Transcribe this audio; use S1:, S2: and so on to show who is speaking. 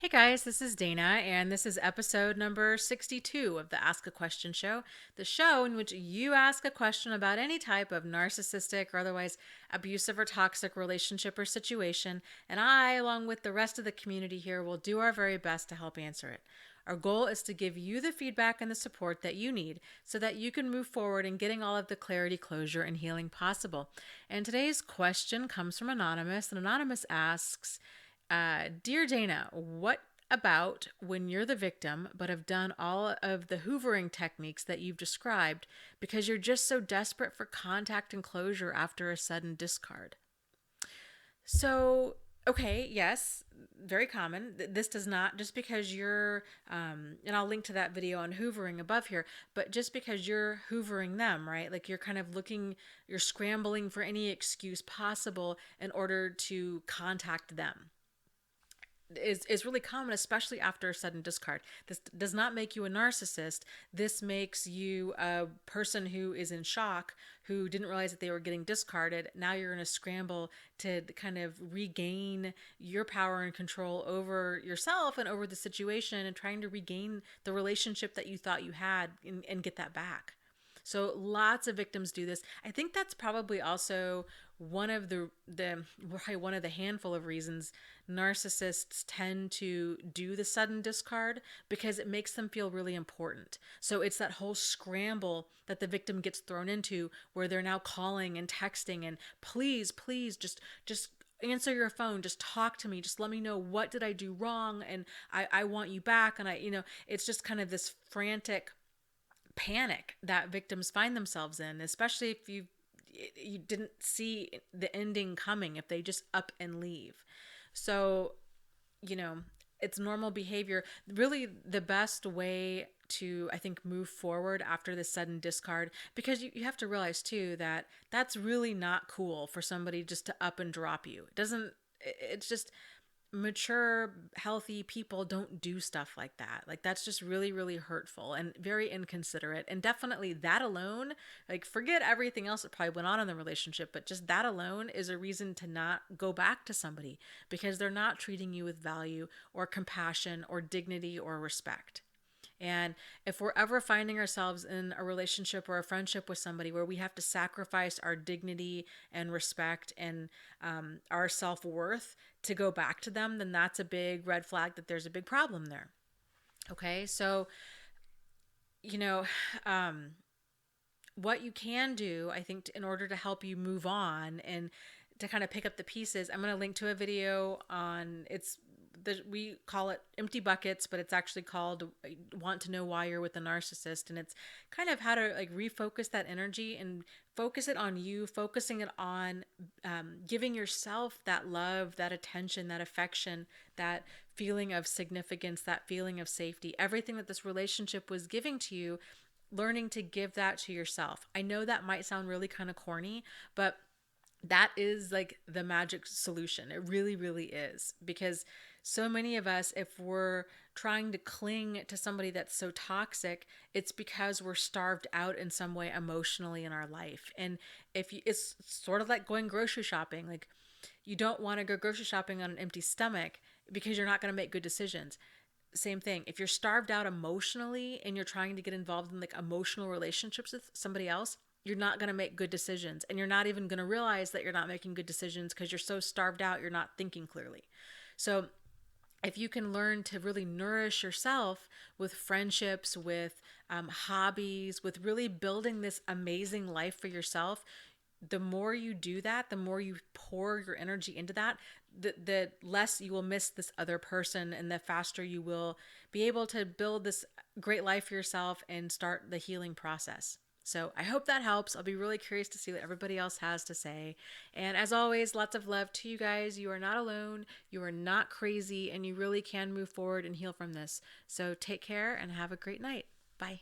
S1: Hey guys, this is Dana, and this is episode number 62 of the Ask a Question show, the show in which you ask a question about any type of narcissistic or otherwise abusive or toxic relationship or situation, and I, along with the rest of the community here, will do our very best to help answer it. Our goal is to give you the feedback and the support that you need so that you can move forward in getting all of the clarity, closure, and healing possible. And today's question comes from Anonymous, and Anonymous asks, Dear Dana, what about when you're the victim but have done all of the hoovering techniques that you've described because you're just so desperate for contact and closure after a sudden discard? So, okay, yes, very common. This does not, just because and I'll link to that video on hoovering above here, but just because you're hoovering them, right? Like you're kind of you're scrambling for any excuse possible in order to contact them is really common, especially after a sudden discard. This does not make you a narcissist. This makes you a person who is in shock, who didn't realize that they were getting discarded. Now you're in a scramble to kind of regain your power and control over yourself and over the situation and trying to regain the relationship that you thought you had and get that back. So lots of victims do this. I think that's probably also one of one of the handful of reasons narcissists tend to do the sudden discard, because it makes them feel really important. So it's that whole scramble that the victim gets thrown into, where they're now calling and texting and please just answer your phone, just talk to me, just let me know, what did I do wrong, and I want you back. And it's just kind of this frantic panic that victims find themselves in, especially if you didn't see the ending coming, if they just up and leave. So, you know, it's normal behavior. Really, the best way to, I think, move forward after this sudden discard, because you have to realize too that that's really not cool for somebody just to up and drop you. It's just, mature, healthy people don't do stuff like that. Like, that's just really, really hurtful and very inconsiderate. And definitely that alone, like, forget everything else that probably went on in the relationship, but just that alone is a reason to not go back to somebody, because they're not treating you with value or compassion or dignity or respect. And if we're ever finding ourselves in a relationship or a friendship with somebody where we have to sacrifice our dignity and respect and our self worth to go back to them, then that's a big red flag that there's a big problem there. Okay, so, you know, um, what you can do, I think, in order to help you move on and to kind of pick up the pieces, I'm going to link to a video on we call it empty buckets, but it's actually called Want to Know Why You're with a Narcissist. And it's kind of how to like refocus that energy and focus it on you, focusing it on giving yourself that love, that attention, that affection, that feeling of significance, that feeling of safety, everything that this relationship was giving to you, learning to give that to yourself. I know that might sound really kind of corny, but that is like the magic solution. It really, really is. Because so many of us, if we're trying to cling to somebody that's so toxic, it's because we're starved out in some way emotionally in our life. And it's sort of like going grocery shopping. Like, you don't want to go grocery shopping on an empty stomach, because you're not going to make good decisions. Same thing. If you're starved out emotionally and you're trying to get involved in like emotional relationships with somebody else, you're not going to make good decisions. And you're not even going to realize that you're not making good decisions, because you're so starved out, you're not thinking clearly. So, if you can learn to really nourish yourself with friendships, with hobbies, with really building this amazing life for yourself, the more you do that, the more you pour your energy into that, the less you will miss this other person, and the faster you will be able to build this great life for yourself and start the healing process. So I hope that helps. I'll be really curious to see what everybody else has to say. And as always, lots of love to you guys. You are not alone. You are not crazy, and you really can move forward and heal from this. So take care and have a great night. Bye.